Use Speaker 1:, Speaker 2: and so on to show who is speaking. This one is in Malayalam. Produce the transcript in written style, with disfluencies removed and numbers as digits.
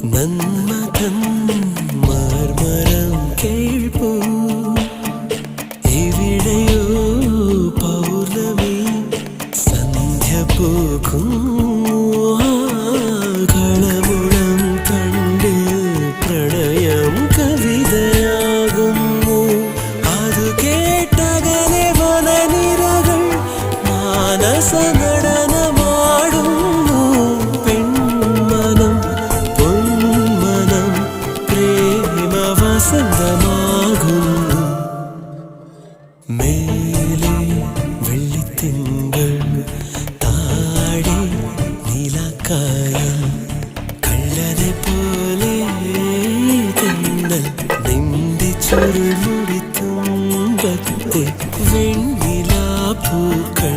Speaker 1: നന്മതൻ മർമരം കേൾപ്പൂ എവിടെയോ പൗർണമി സന്ധ്യ പൂക്കും കളമുളം കണ്ട് പ്രണയം കവിതയാകുന്നു അത് കേട്ടകലെ വനനിരകൾ മാനസ നടനമാടുന്നു പെൺമനം പൊന്മനം പ്രേമ വസന്തമാകുന്നു മേലെ വെള്ളിത്തിങ്കൾ താഴെ നീലക്കായൽ കള്ളനെ പോലെ തെന്നൽ നിന്റെ ചുരുമുടി തുമ്പത്തെ വെണ്ണിലാപ്പൂക്കൾ